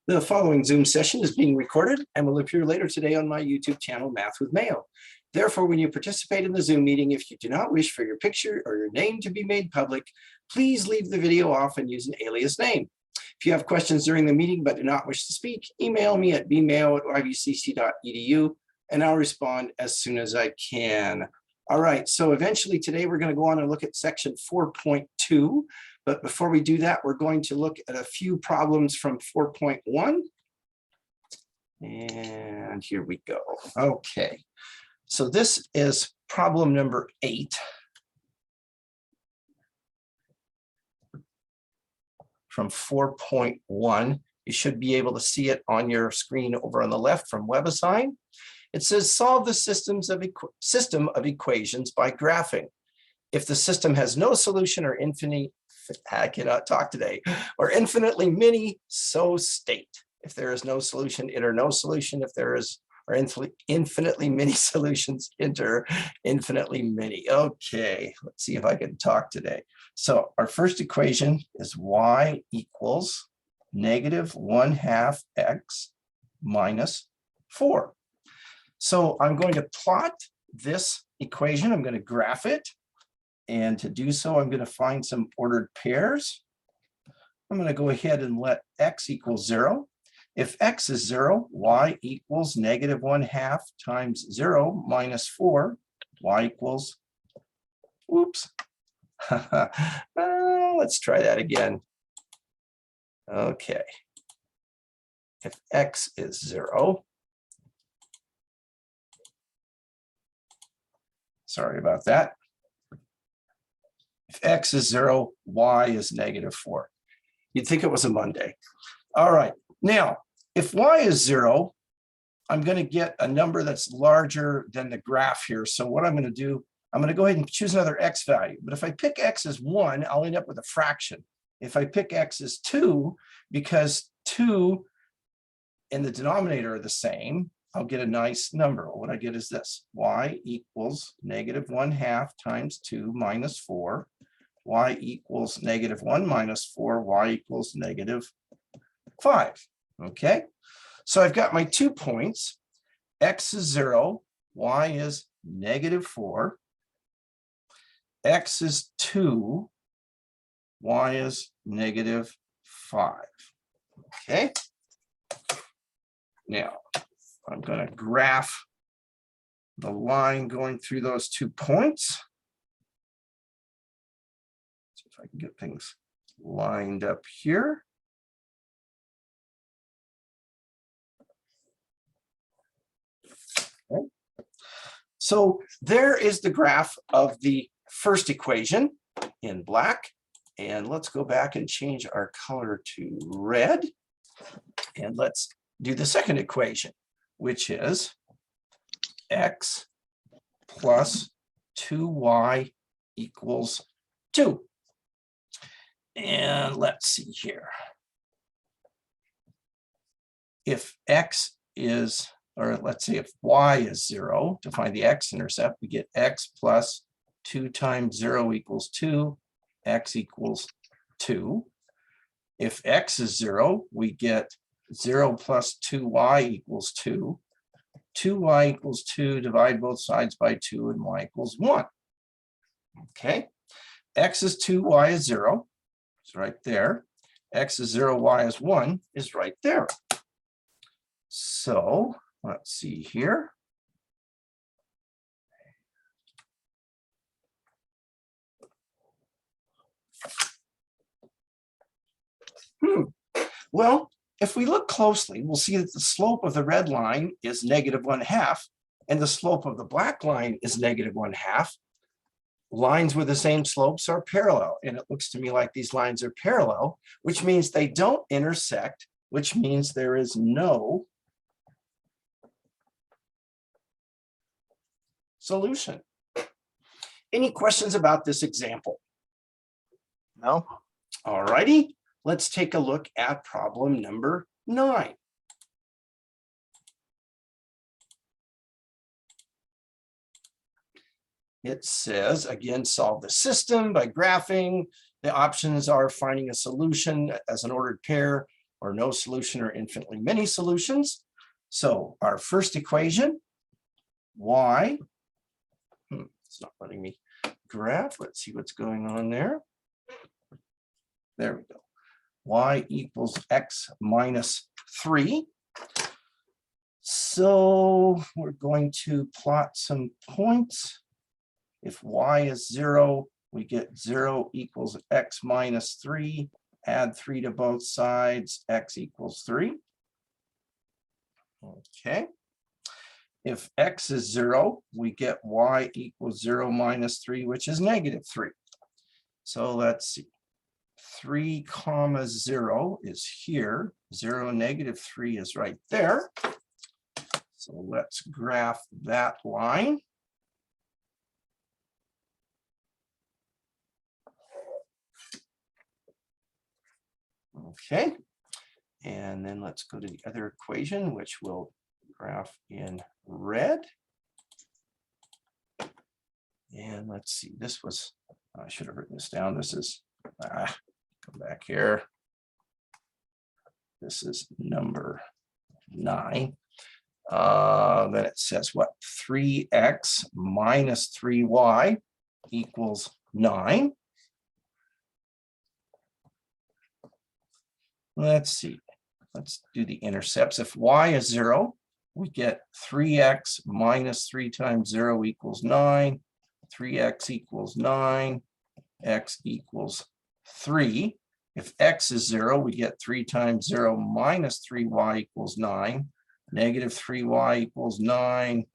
The following Zoom session is being recorded and will appear later today on my YouTube channel, Math with Mayo. Therefore, when you participate in the Zoom meeting, if you do not wish for your picture or your name to be made public, please leave the video off and use an alias name. If you have questions during the meeting but do not wish to speak, email me at bmayo@ybcc.edu and I'll respond as soon as I can. All right, so eventually today we're going to go on and look at section 4.2. But before we do that, we're going to look at a few problems from 4.1. And here we go. Okay, so this is problem number 8. From 4.1. You should be able to see it on your screen over on the left from WebAssign. It says solve the system of equations by graphing. If the system has no solution or I cannot talk today, or infinitely many, so state. If there is no solution, enter no solution. If there is or infinitely many solutions, enter infinitely many. Okay, let's see if I can talk today. So our first equation is y equals -1/2 x minus 4. So I'm going to plot this equation. I'm going to graph it. And to do so, I'm going to find some ordered pairs. I'm going to go ahead and let x equal 0. If x is 0, y equals -1/2 times 0 minus 4. Y equals, whoops. Let's try that again. Okay. If x is 0, sorry about that. If x is 0, y is -4. You'd think it was a Monday. All right. Now, if y is 0, I'm going to get a number that's larger than the graph here. So what I'm going to do, I'm going to go ahead and choose another x value. But if I pick x as 1, I'll end up with a fraction. If I pick x as 2, because 2 and the denominator are the same, I'll get a nice number. What I get is this. Y equals -1/2 times 2 minus 4. Y equals -1 minus 4. Y equals -5. Okay. So I've got my 2 points. X is 0. Y is -4. X is 2. Y is -5. Okay. Now, I'm going to graph the line going through those 2 points. See if I can get things lined up here. Okay. So there is the graph of the first equation in black. And let's go back and change our color to red. And let's do the second equation, which is x plus 2y equals 2. And let's see here. If x is, or let's say if y is 0, to find the x-intercept, we get x plus 2 times 0 equals 2, x equals 2. If x is 0, we get 0 plus 2y equals 2. 2y equals 2, divide both sides by 2, and y equals 1. Okay. X is 2, y is 0. It's right there. X is 0, y is 1 is right there. So let's see here. Well, if we look closely, we'll see that the slope of the red line is -1/2, and the slope of the black line is -1/2. Lines with the same slopes are parallel, and it looks to me like these lines are parallel, which means they don't intersect, which means there is no solution. Any questions about this example? No? All righty. Let's take a look at problem number 9. It says, again, solve the system by graphing. The options are finding a solution as an ordered pair, or no solution or infinitely many solutions. So our first equation, y, it's not letting me graph. Let's see what's going on there. There we go. Y equals x minus 3. So we're going to plot some points. If y is 0, we get 0 equals x minus 3. Add 3 to both sides, x equals 3. Okay. If x is 0, we get y equals 0 minus 3, which is negative 3. So let's see. 3 comma 0 is here. 0, negative 3 is right there. So let's graph that line. Okay. And then let's go to the other equation, which we'll graph in red. And let's see, this was, I should have written this down. This is, come back here. This is number 9. Then it says what? 3x minus 3y equals 9. Let's see. Let's do the intercepts. If y is 0, we get 3x minus 3 times 0 equals 9. 3x equals 9. X equals 3. If x is 0, we get 3 times 0 minus 3y equals 9. Negative 3y equals 9.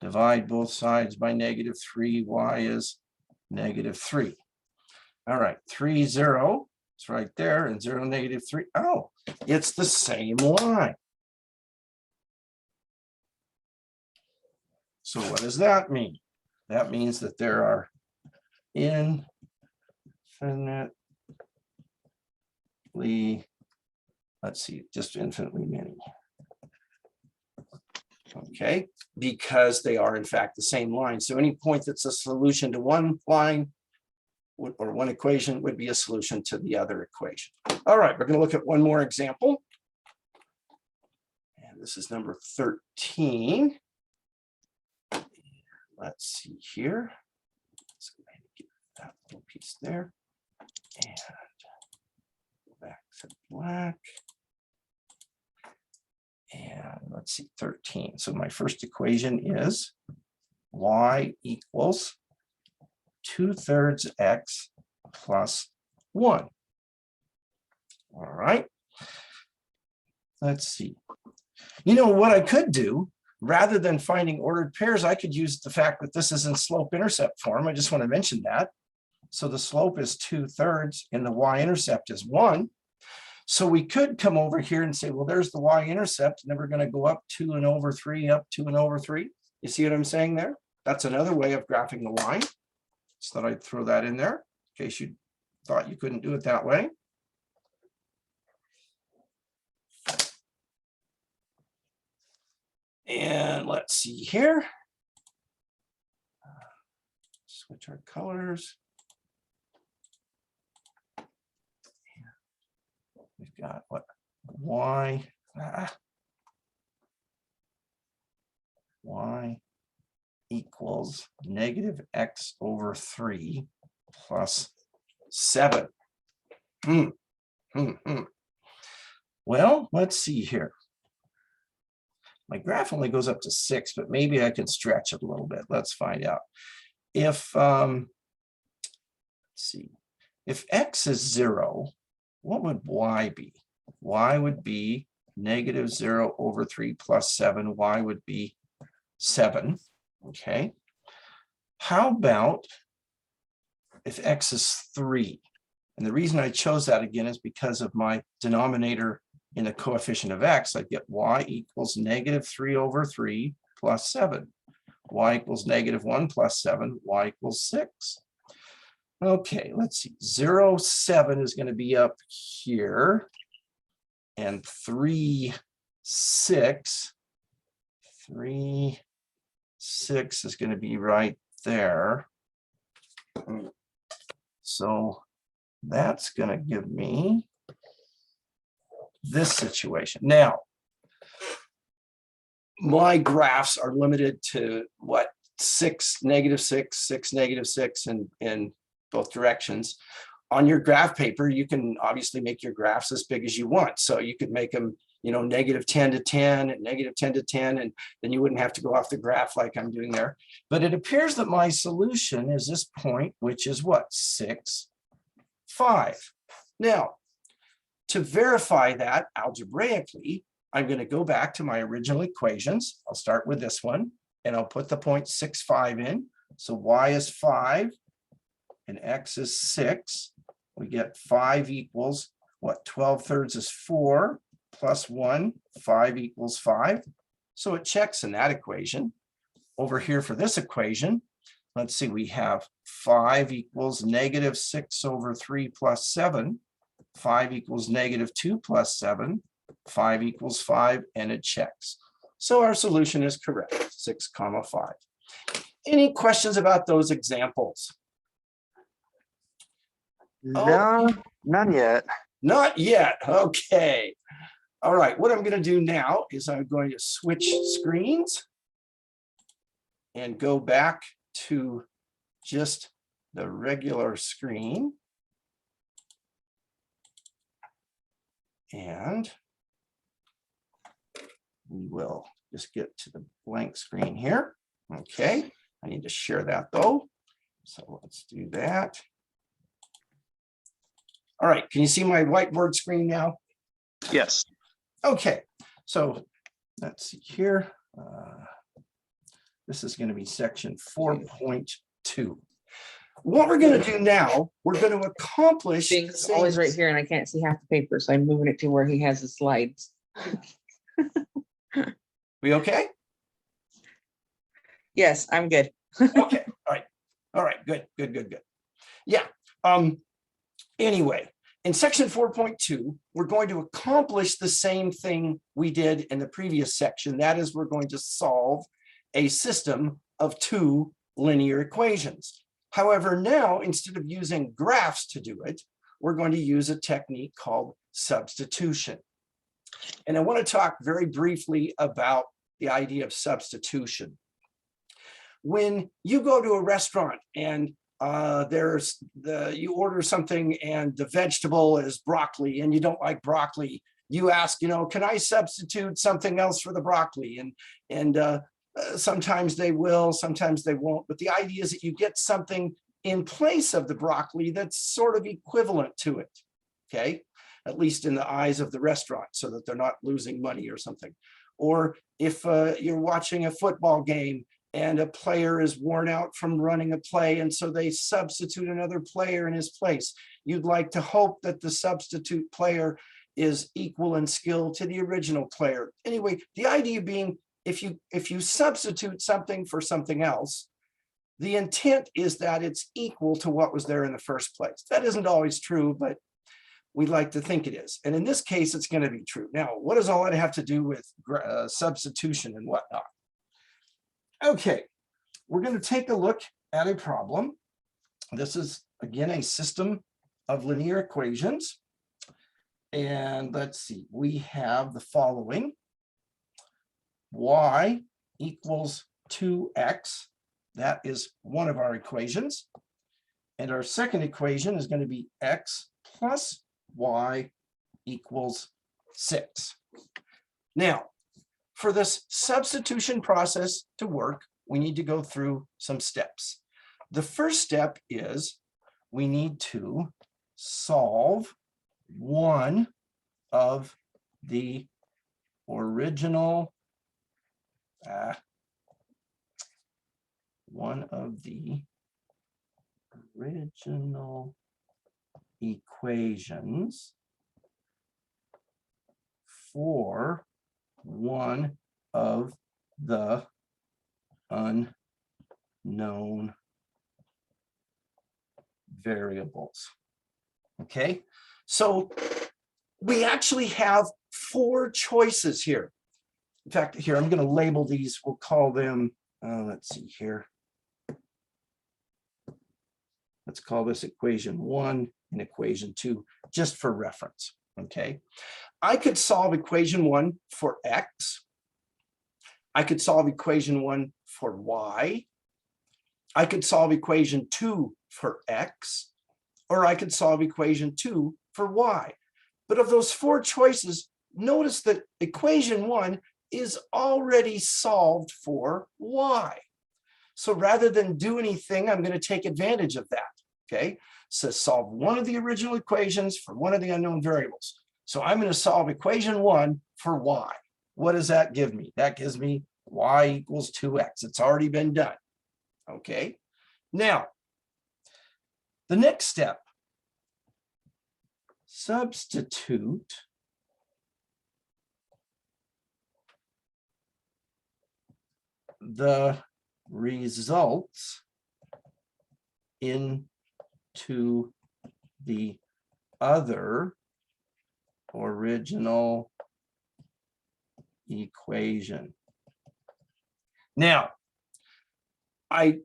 Divide both sides by negative 3. Y is negative 3. All right, 3, 0. It's right there, and 0, negative 3. Oh, it's the same line. So what does that mean? That means that there are infinitely, let's see, just infinitely many. Okay, because they are in fact the same line. So any point that's a solution to one line or one equation would be a solution to the other equation. All right, we're going to look at one more example. And this is number 13. Let's see here. Let's go ahead and get that little piece there. And go back to black. And let's see, 13. So my first equation is y equals 2/3 x plus 1. All right. Let's see. You know what I could do, rather than finding ordered pairs, I could use the fact that this is in slope-intercept form. I just want to mention that. So the slope is 2/3 and the y-intercept is 1. So we could come over here and say, well, there's the y-intercept, and then we're going to go up 2 and over 3, up 2 and over 3. You see what I'm saying there? That's another way of graphing the line. So that I'd throw that in there in case you thought you couldn't do it that way. And let's see here. Switch our colors. We've got what? Y. Y equals negative x over 3 plus 7. Well, let's see here. My graph only goes up to 6, but maybe I can stretch it a little bit. Let's find out. If, let's see, if x is 0, what would y be? Y would be negative 0 over 3 plus 7. Y would be 7. Okay. How about if x is 3? And the reason I chose that again is because of my denominator in the coefficient of x. I get y equals negative 3 over 3 plus 7. Y equals negative 1 plus 7. Y equals 6. Okay, let's see. 0, 7 is going to be up here. And 3, 6. 3, 6 is going to be right there. So that's going to give me this situation. Now, my graphs are limited to what, 6, -6, 6, -6 in both directions. On your graph paper, you can obviously make your graphs as big as you want. So you could make them, you know, -10 to 10 and -10 to 10, and then you wouldn't have to go off the graph like I'm doing there. But it appears that my solution is this point, which is what, 6, 5. Now, to verify that algebraically, I'm going to go back to my original equations. I'll start with this one, and I'll put the point 6, 5 in. So y is 5 and x is 6. We get 5 equals what? 12/3 is 4 plus 1, 5 equals 5. So it checks in that equation. Over here for this equation, let's see, we have 5 equals -6/3 plus 7. 5 equals -2 plus 7. 5 equals 5, and it checks. So our solution is correct, 6, 5. Any questions about those examples? No, none yet. Not yet. Okay. All right. What I'm going to do now is I'm going to switch screens and go back to just the regular screen. And we will just get to the blank screen here. Okay. I need to share that though. So let's do that. All right, can you see my whiteboard screen now? Yes. Okay, so let's see here. This is going to be section 4.2. What we're going to do now, we're going to accomplish. Bing's always right here and I can't see half the paper, so I'm moving it to where he has the slides. We okay? Yes, I'm good. Okay, all right, good. Yeah, anyway, in section 4.2, we're going to accomplish the same thing we did in the previous section. That is, we're going to solve a system of 2 linear equations. However, now, instead of using graphs to do it, we're going to use a technique called substitution. And I want to talk very briefly about the idea of substitution. When you go to a restaurant and you order something and the vegetable is broccoli and you don't like broccoli, you ask, can I substitute something else for the broccoli? And sometimes they will, sometimes they won't. But the idea is that you get something in place of the broccoli that's sort of equivalent to it, okay? At least in the eyes of the restaurant, so that they're not losing money or something. Or if you're watching a football game and a player is worn out from running a play, and so they substitute another player in his place, you'd like to hope that the substitute player is equal in skill to the original player. Anyway, the idea being, if you substitute something for something else, the intent is that it's equal to what was there in the first place. That isn't always true, but we like to think it is. And in this case, it's going to be true. Now, what does all that have to do with substitution and whatnot? Okay, we're going to take a look at a problem. This is, again, a system of linear equations. And let's see, we have the following. Y equals 2x. That is one of our equations. And our second equation is going to be x plus y equals 6. Now, for this substitution process to work, we need to go through some steps. The first step is we need to solve one of the original equations for one of the unknown variables. Okay, so we actually have 4 choices here. In fact, here, I'm going to label these. We'll call them, let's see here. Let's call this equation 1 and equation 2, just for reference. Okay, I could solve equation 1 for X. I could solve equation 1 for Y. I could solve equation 2 for X, or I could solve equation 2 for Y. But of those 4 choices, notice that equation 1 is already solved for Y. So rather than do anything, I'm going to take advantage of that. Okay, so solve one of the original equations for one of the unknown variables. So I'm going to solve equation 1 for Y. What does that give me? That gives me Y equals 2X. It's already been done. Okay, now the next step, substitute the results into the other original equation. Now, I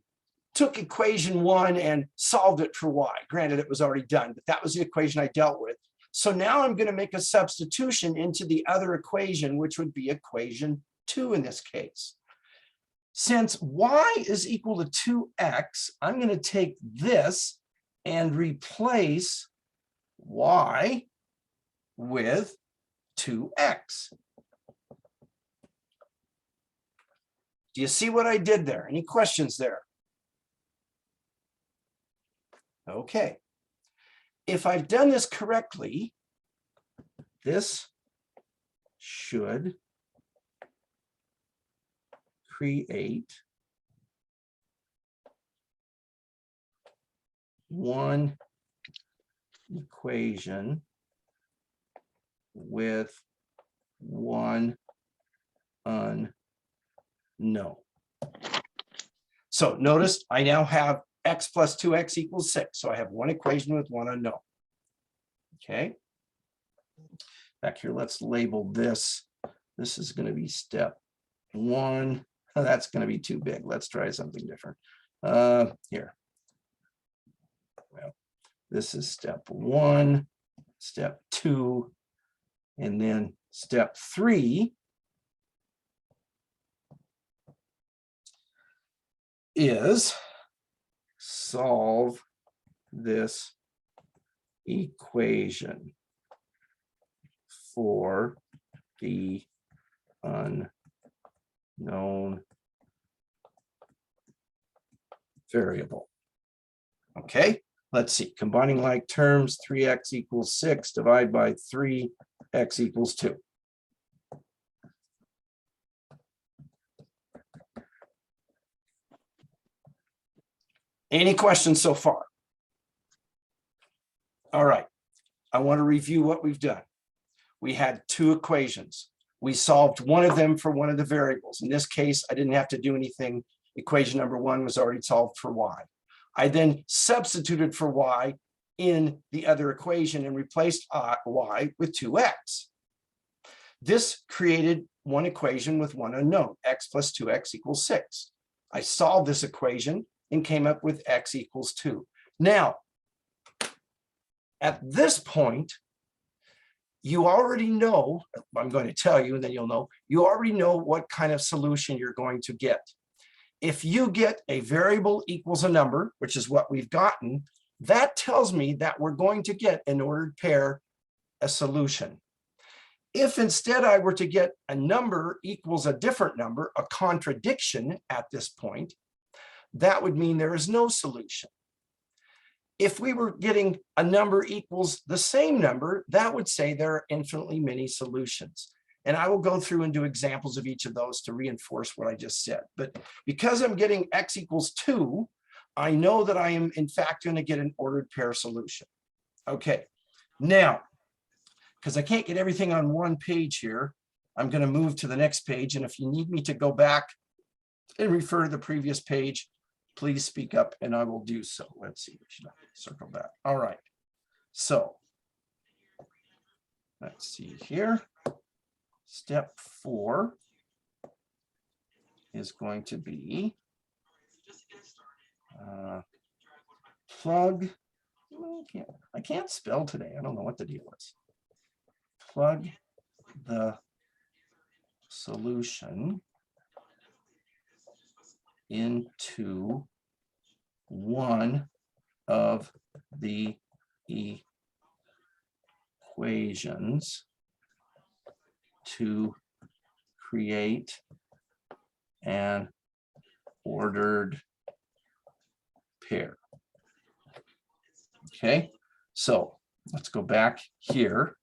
took equation 1 and solved it for Y. Granted, it was already done, but that was the equation I dealt with. So now I'm going to make a substitution into the other equation, which would be equation 2 in this case. Since Y is equal to 2X, I'm going to take this and replace Y with 2X. Do you see what I did there? Any questions there? Okay. If I've done this correctly, this should create one equation with one unknown. So notice I now have X plus 2X equals 6. So I have one equation with one unknown. Okay. Back here, let's label this. This is going to be step 1. That's going to be too big. Let's try something different. Here. Well, this is step 1, step 2, and then step 3 is solve this equation for the unknown variable. Okay, let's see. Combining like terms, 3x equals 6, divide by 3, x equals 2. Any questions so far? All right, I want to review what we've done. We had 2 equations. We solved one of them for one of the variables. In this case, I didn't have to do anything. Equation number 1 was already solved for Y. I then substituted for Y in the other equation and replaced Y with 2x. This created one equation with one unknown, x plus 2x equals 6. I solved this equation and came up with x equals 2. Now, at this point, you already know, I'm going to tell you and then you'll know, you already know what kind of solution you're going to get. If you get a variable equals a number, which is what we've gotten, that tells me that we're going to get an ordered pair, a solution. If instead I were to get a number equals a different number, a contradiction at this point, that would mean there is no solution. If we were getting a number equals the same number, that would say there are infinitely many solutions. And I will go through and do examples of each of those to reinforce what I just said. But because I'm getting x equals 2, I know that I am in fact going to get an ordered pair solution. Okay, now, because I can't get everything on one page here, I'm going to move to the next page. And if you need me to go back and refer to the previous page, please speak up and I will do so. Let's see, circle back. All right, so let's see here. Step 4 is going to be plug. I can't spell today. I don't know what the deal is. plug the solution into one of the equations to create an ordered pair. Okay, so let's go back here.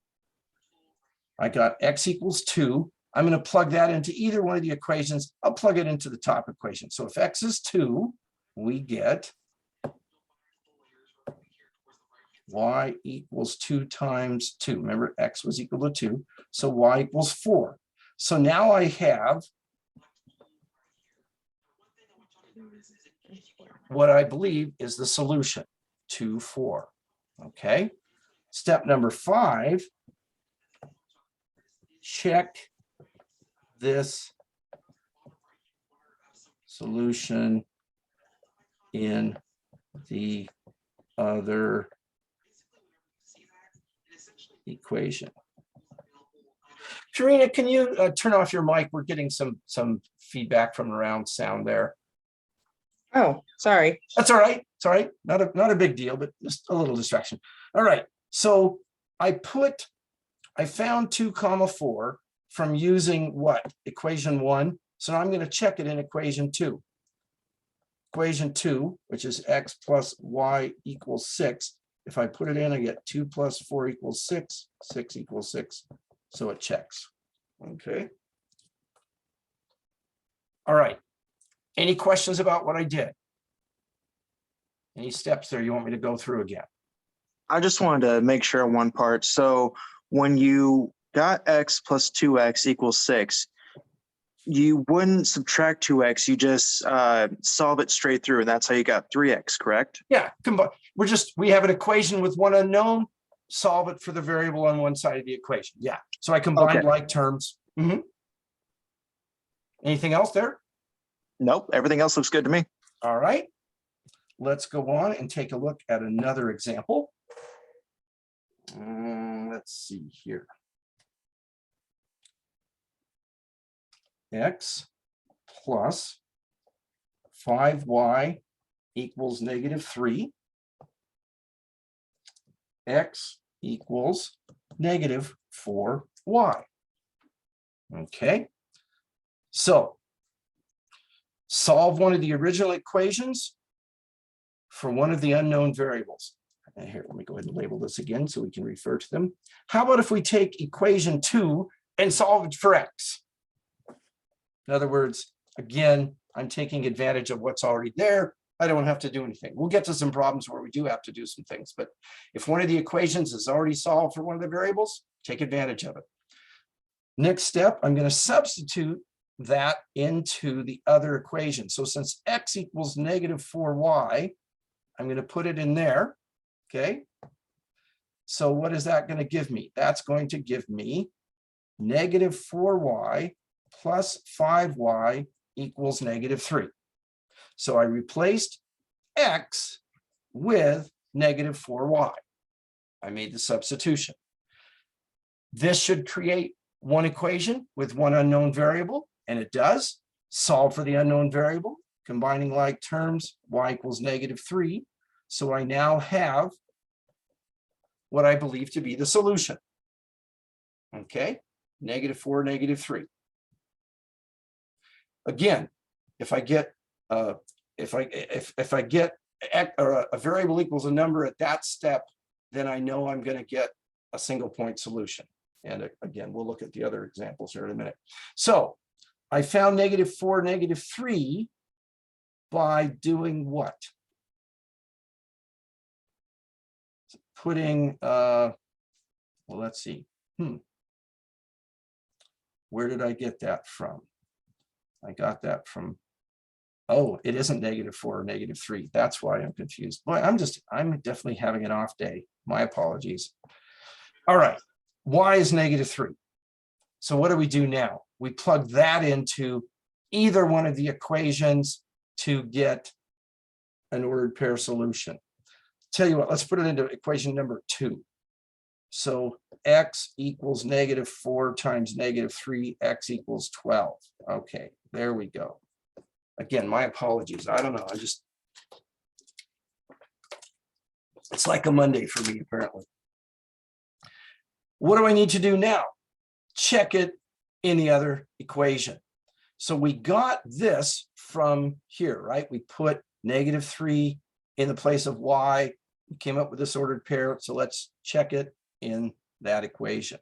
I got x equals 2. I'm going to plug that into either one of the equations. I'll plug it into the top equation. So if x is 2, we get y equals 2 times 2. Remember, x was equal to 2. So y equals 4. So now I have what I believe is the solution, 2, 4. Okay. Step number 5, check this solution in the other equation. Karina, can you turn off your mic? We're getting some feedback from around sound there. Oh, sorry. That's all right. It's all right. Not a big deal, but just a little distraction. All right. So I found 2, 4 from using what? Equation 1. So now I'm going to check it in equation 2. Equation 2, which is x plus y equals 6. If I put it in, I get 2 plus 4 equals 6, 6 equals 6. So it checks. Okay. All right. Any questions about what I did? Any steps there you want me to go through again? I just wanted to make sure on one part. So when you got x plus 2x equals 6, you wouldn't subtract 2x, you just solve it straight through, and that's how you got 3x, correct? Yeah, we have an equation with one unknown, solve it for the variable on one side of the equation. Yeah, so I combined Okay. like terms. Anything else there? Nope, everything else looks good to me. All right, let's go on and take a look at another example. Let's see here. X plus 5y equals -3. X equals -4y. Okay, so solve one of the original equations for one of the unknown variables. And here, let me go ahead and label this again so we can refer to them. How about if we take equation 2 and solve it for x? In other words, again, I'm taking advantage of what's already there. I don't have to do anything. We'll get to some problems where we do have to do some things, but if one of the equations is already solved for one of the variables, take advantage of it. Next step, I'm going to substitute that into the other equation. So since x equals -4y, I'm going to put it in there. Okay. So what is that going to give me? That's going to give me -4y plus 5y equals -3. So I replaced x with -4y. I made the substitution. This should create one equation with one unknown variable, and it does. Solve for the unknown variable, combining like terms, y equals -3. So I now have what I believe to be the solution. Okay, -4, -3. Again, if I get if I get a variable equals a number at that step, then I know I'm going to get a single point solution. And again, we'll look at the other examples here in a minute. So I found -4, -3 by doing what? Putting, well, let's see. Where did I get that from? I got that from, oh, it isn't -4 or -3. That's why I'm confused. Boy, I'm definitely having an off day. My apologies. All right, y is -3. So what do we do now? We plug that into either one of the equations to get an ordered pair solution. Tell you what, let's put it into equation number 2. So x equals -4 times -3, x equals 12. Okay, there we go. Again, my apologies. I don't know. It's like a Monday for me, apparently. What do I need to do now? Check it in the other equation. So we got this from here, right? We put -3 in the place of y. We came up with this ordered pair. So let's check it in that equation.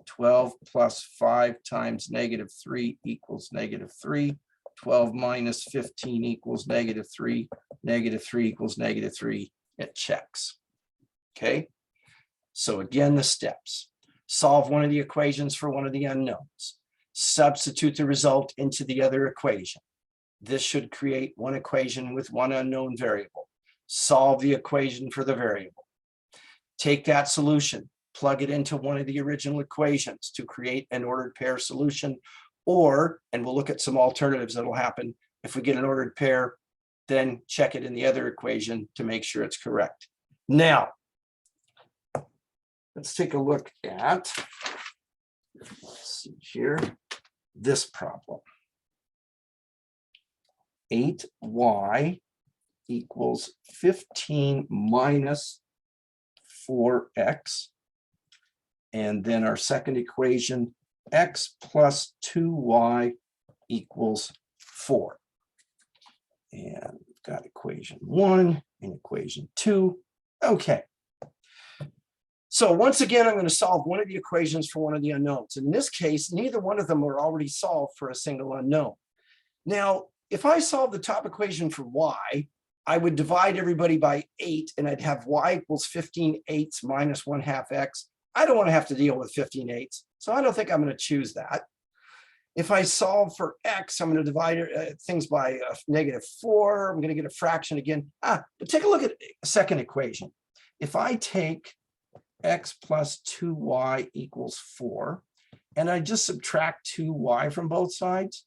12 plus 5 times -3 equals -3. 12 minus 15 equals -3. -3 equals -3. It checks. Okay. So again, the steps. Solve one of the equations for one of the unknowns. Substitute the result into the other equation. This should create one equation with one unknown variable. Solve the equation for the variable. Take that solution, plug it into one of the original equations to create an ordered pair solution, or, and we'll look at some alternatives that'll happen if we get an ordered pair, then check it in the other equation to make sure it's correct. Now, let's take a look at, let's see here, this problem. 8y equals 15 minus 4x. And then our second equation, x plus 2y equals 4. And we've got equation 1 and equation 2. Okay. So once again, I'm going to solve one of the equations for one of the unknowns. In this case, neither one of them are already solved for a single unknown. Now, if I solve the top equation for y, I would divide everybody by 8, and I'd have y equals 15/8 minus 1/2 x. I don't want to have to deal with 15/8, so I don't think I'm going to choose that. If I solve for x, I'm going to divide things by -4. I'm going to get a fraction again. But take a look at a second equation. If I take x plus 2y equals 4, and I just subtract 2y from both sides,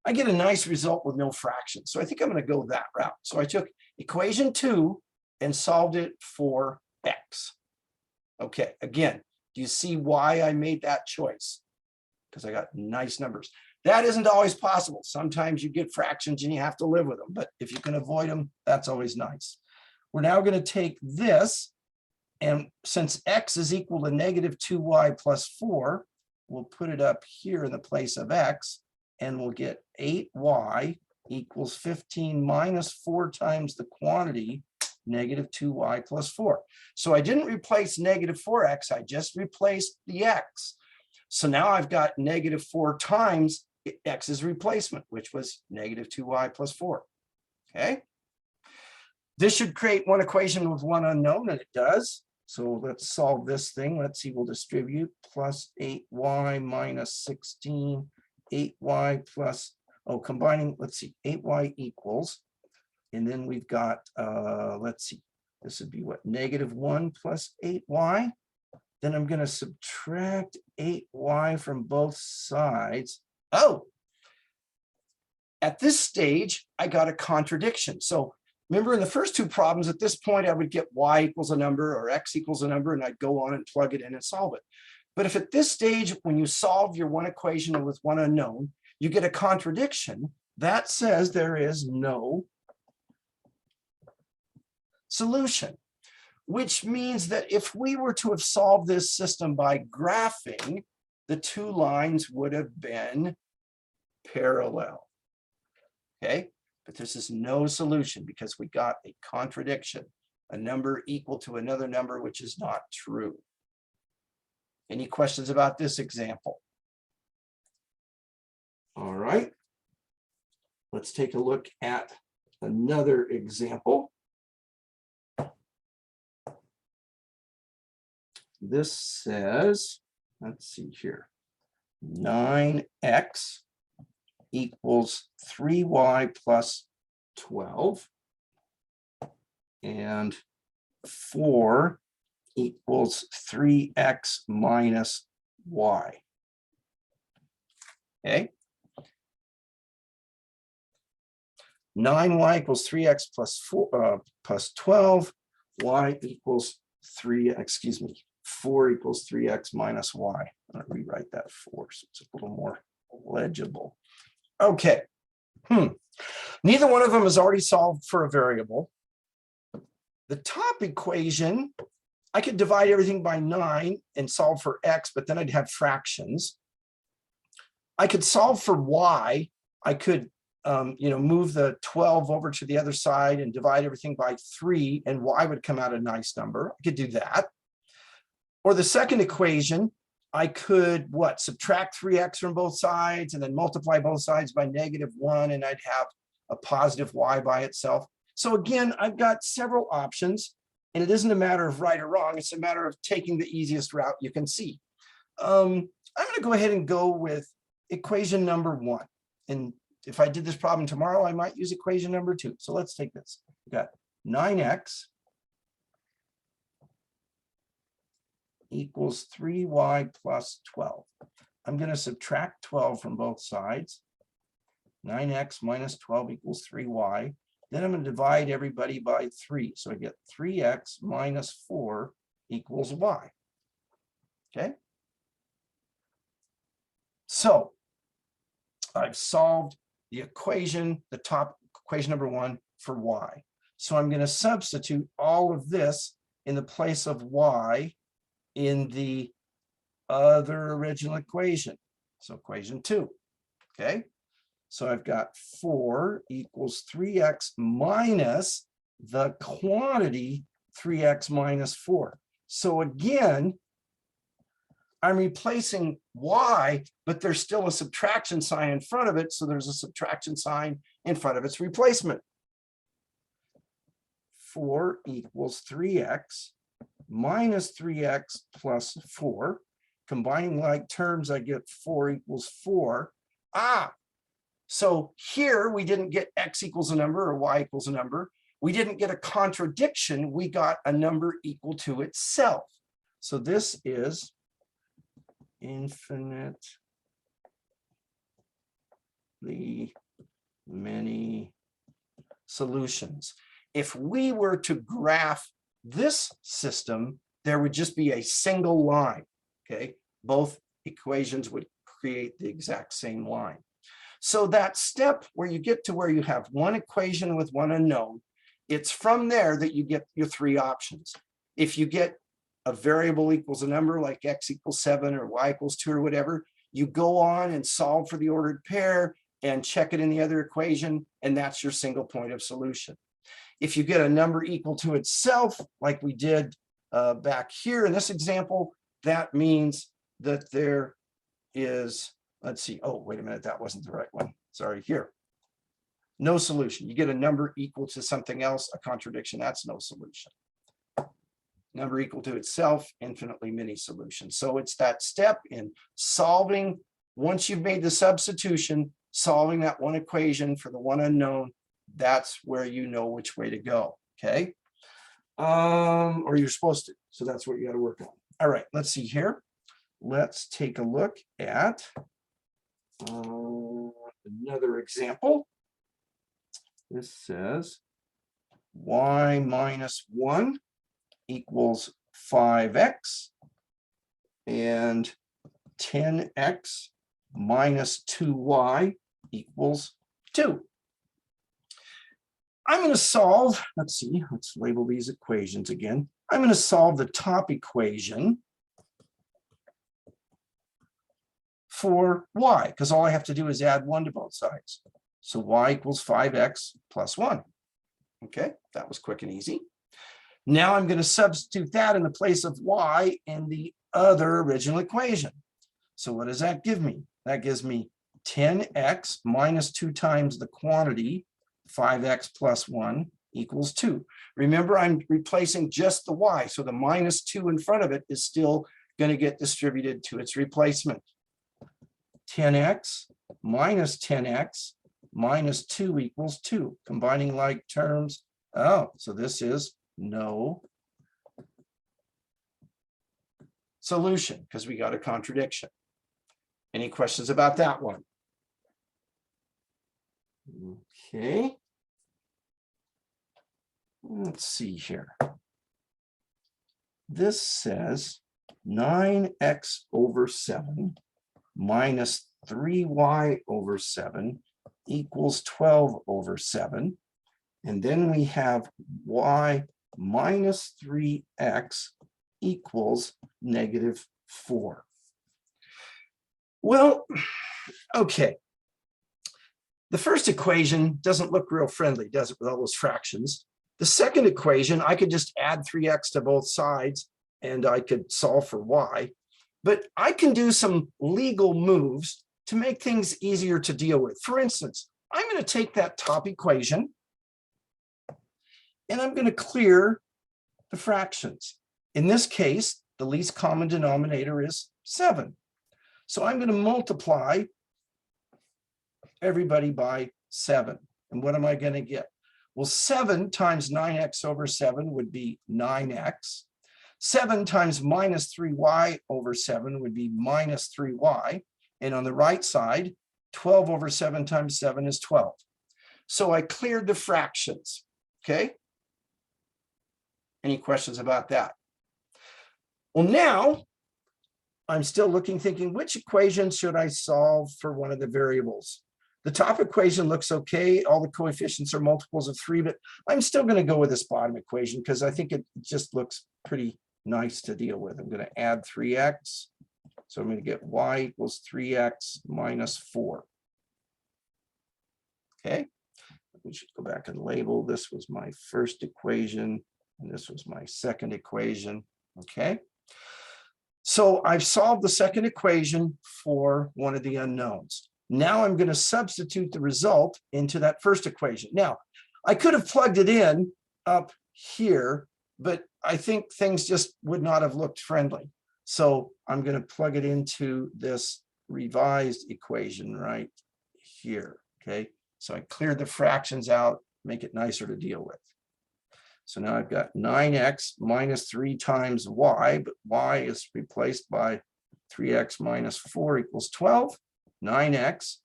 I get a nice result with no fractions. So I think I'm going to go that route. So I took equation 2 and solved it for x. Okay, again, do you see why I made that choice? Because I got nice numbers. That isn't always possible. Sometimes you get fractions and you have to live with them, but if you can avoid them, that's always nice. We're now going to take this, and since x is equal to -2y plus 4, we'll put it up here in the place of x, and we'll get 8y equals 15 minus 4 times the quantity, -2y plus 4. So I didn't replace -4x, I just replaced the x. So now I've got -4 times x's replacement, which was -2y plus 4. Okay. This should create one equation with one unknown, and it does. So let's solve this thing. Let's see, we'll distribute plus 8y minus 16, 8y plus, combining, let's see, 8y equals, and then we've got, let's see, this would be what, -1 plus 8y. Then I'm going to subtract 8y from both sides. Oh, at this stage, I got a contradiction. So remember in the first two problems, at this point, I would get y equals a number or x equals a number, and I'd go on and plug it in and solve it. But if at this stage, when you solve your one equation with one unknown, you get a contradiction, that says there is no solution, which means that if we were to have solved this system by graphing, the two lines would have been parallel. Okay, but this is no solution because we got a contradiction, a number equal to another number, which is not true. Any questions about this example? All right, let's take a look at another example. This says, let's see here, 9x equals 3y plus 12, and 4 equals 3x minus y. Okay. 9y equals 3x plus 4 plus 12. Y equals 4 equals 3x minus y. I'm going to rewrite that 4 so it's a little more legible. Okay. Neither one of them is already solved for a variable. The top equation, I could divide everything by 9 and solve for x, but then I'd have fractions. I could solve for y. I could move the 12 over to the other side and divide everything by 3, and y would come out a nice number. I could do that. Or the second equation, I could subtract 3x from both sides and then multiply both sides by -1, and I'd have a positive y by itself. So again, I've got several options, and it isn't a matter of right or wrong. It's a matter of taking the easiest route you can see. I'm going to go ahead and go with equation number 1. And if I did this problem tomorrow, I might use equation number 2. So let's take this. We've got 9x equals 3y plus 12. I'm going to subtract 12 from both sides. 9x minus 12 equals 3y. Then I'm going to divide everybody by 3. So I get 3x minus 4 equals y. Okay. So I've solved the equation, the top equation number 1 for y. So I'm going to substitute all of this in the place of y in the other original equation. So equation 2. Okay. So I've got 4 equals 3x minus the quantity 3x minus 4. So again, I'm replacing y, but there's still a subtraction sign in front of it. So there's a subtraction sign in front of its replacement. 4 equals 3x minus 3x plus 4. Combining like terms, I get 4 equals 4. So here we didn't get x equals a number or y equals a number. We didn't get a contradiction. We got a number equal to itself. So this is infinitely many solutions. If we were to graph this system, there would just be a single line. Okay, both equations would create the exact same line. So that step where you get to where you have one equation with one unknown, it's from there that you get your 3 options. If you get a variable equals a number like x equals 7 or y equals 2 or whatever, you go on and solve for the ordered pair and check it in the other equation, and that's your single point of solution. If you get a number equal to itself, like we did back here in this example, that means that there is, let's see, oh, wait a minute, that wasn't the right one. Sorry, here. No solution. You get a number equal to something else, a contradiction, that's no solution. Number equal to itself, infinitely many solutions. So it's that step in solving, once you've made the substitution, solving that one equation for the one unknown, that's where you know which way to go, okay? Or you're supposed to, so that's what you got to work on. All right, let's see here. Let's take a look at another example. This says y minus 1 equals 5x and 10x minus 2y equals 2. I'm going to solve, let's see, let's label these equations again. I'm going to solve the top equation for y, because all I have to do is add 1 to both sides. So y equals 5x plus 1. Okay, that was quick and easy. Now I'm going to substitute that in the place of y in the other original equation. So what does that give me? That gives me 10x minus 2 times the quantity, 5x plus 1 equals 2. Remember, I'm replacing just the y, so the minus 2 in front of it is still going to get distributed to its replacement. 10x minus 10x minus 2 equals 2. Combining like terms, oh, so this is no solution because we got a contradiction. Any questions about that one? Okay, let's see here. This says 9x over 7 minus 3y over 7 equals 12 over 7. And then we have y minus 3x equals -4. Well, okay. The first equation doesn't look real friendly, does it, with all those fractions? The second equation, I could just add 3x to both sides and I could solve for y. But I can do some legal moves to make things easier to deal with. For instance, I'm going to take that top equation and I'm going to clear the fractions. In this case, the least common denominator is 7. So I'm going to multiply everybody by 7. And what am I going to get? Well, 7 times 9x over 7 would be 9x. 7 times minus 3y over 7 would be minus 3y. And on the right side, 12 over 7 times 7 is 12. So I cleared the fractions, okay? Any questions about that? Well, now I'm still looking, thinking, which equation should I solve for one of the variables? The top equation looks okay. All the coefficients are multiples of 3, but I'm still going to go with this bottom equation because I think it just looks pretty nice to deal with. I'm going to add 3x. So I'm going to get y equals 3x minus 4. Okay. We should go back and label. This was my first equation, and this was my second equation. Okay. So I've solved the second equation for one of the unknowns. Now I'm going to substitute the result into that first equation. Now, I could have plugged it in up here, but I think things just would not have looked friendly. So I'm going to plug it into this revised equation right here. Okay, so I cleared the fractions out, make it nicer to deal with. So now I've got 9x minus 3 times y, but y is replaced by 3x minus 4 equals 12. 9x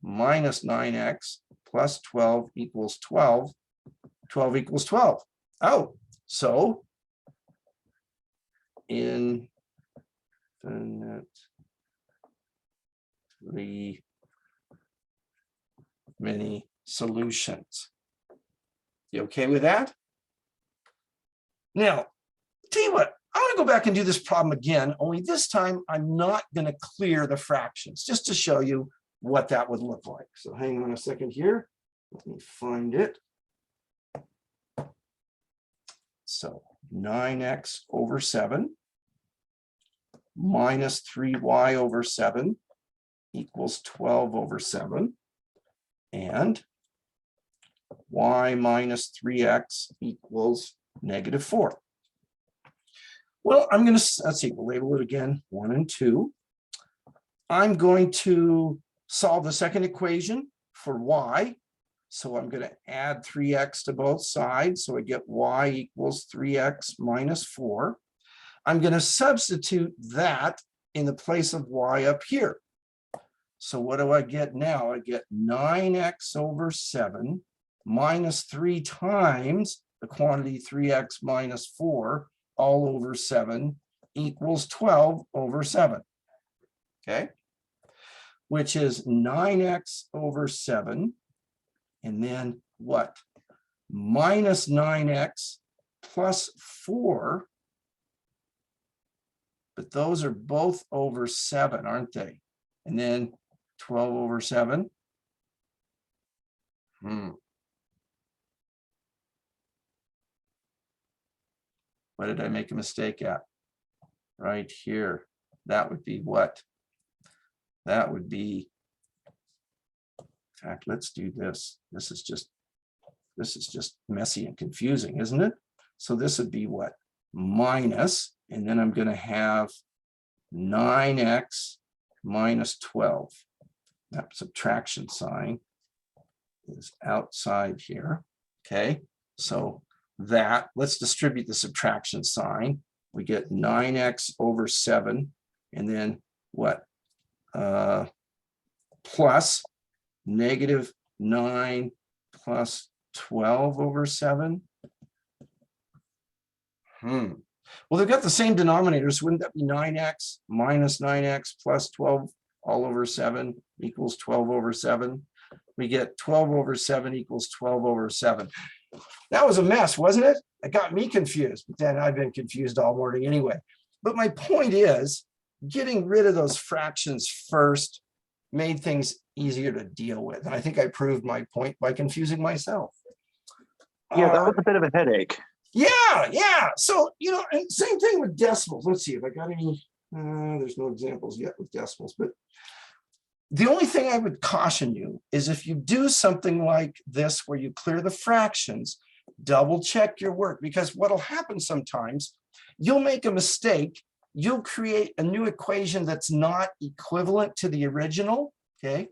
minus 9x plus 12 equals 12. 12 equals 12. Oh, so infinitely many solutions. You okay with that? Now, tell you what, I want to go back and do this problem again, only this time I'm not going to clear the fractions, just to show you what that would look like. So hang on a second here. Let me find it. So 9x over 7 minus 3y over 7 equals 12 over 7. And y minus 3x equals -4. Well, I'm going to, let's see, we'll label it again, 1 and 2. I'm going to solve the second equation for y. So I'm going to add 3x to both sides. So I get y equals 3x minus 4. I'm going to substitute that in the place of y up here. So what do I get now? I get 9x over 7 minus 3 times the quantity 3x minus 4 all over 7 equals 12 over 7. Okay, which is 9x over 7. And then what? Minus 9x plus 4. But those are both over 7, aren't they? And then 12 over 7. What did I make a mistake at? Right here. That would be what? That would be, in fact, let's do this. This is just messy and confusing, isn't it? So this would be what? Minus, and then I'm going to have 9x minus 12. That subtraction sign is outside here. Okay, so that, let's distribute the subtraction sign. We get 9x over 7, and then what? Plus -9 plus 12 over 7. Well, they've got the same denominators. Wouldn't that be 9x minus 9x plus 12 all over 7 equals 12 over 7? We get 12 over 7 equals 12 over 7. That was a mess, wasn't it? It got me confused, but then I've been confused all morning anyway. But my point is, getting rid of those fractions first made things easier to deal with. And I think I proved my point by confusing myself. Yeah, that was a bit of a headache. Yeah. So, and same thing with decimals. Let's see if I got any, there's no examples yet with decimals, but the only thing I would caution you is if you do something like this, where you clear the fractions, double check your work, because what'll happen sometimes, you'll make a mistake. You'll create a new equation that's not equivalent to the original, okay?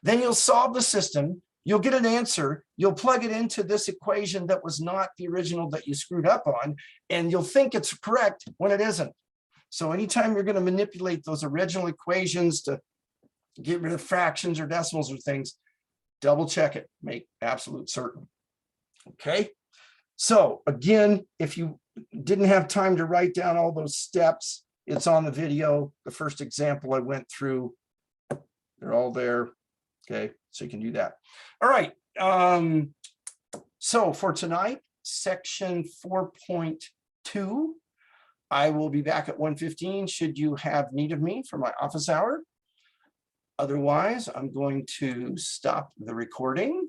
Then you'll solve the system. You'll get an answer, you'll plug it into this equation that was not the original that you screwed up on, and you'll think it's correct when it isn't. So anytime you're going to manipulate those original equations to get rid of fractions or decimals or things, double check it, make absolute certain. Okay, so again, if you didn't have time to write down all those steps, it's on the video. The first example I went through, they're all there. Okay, so you can do that. All right. So for tonight, section 4.2, I will be back at 1:15 should you have need of me for my office hour. Otherwise, I'm going to stop the recording.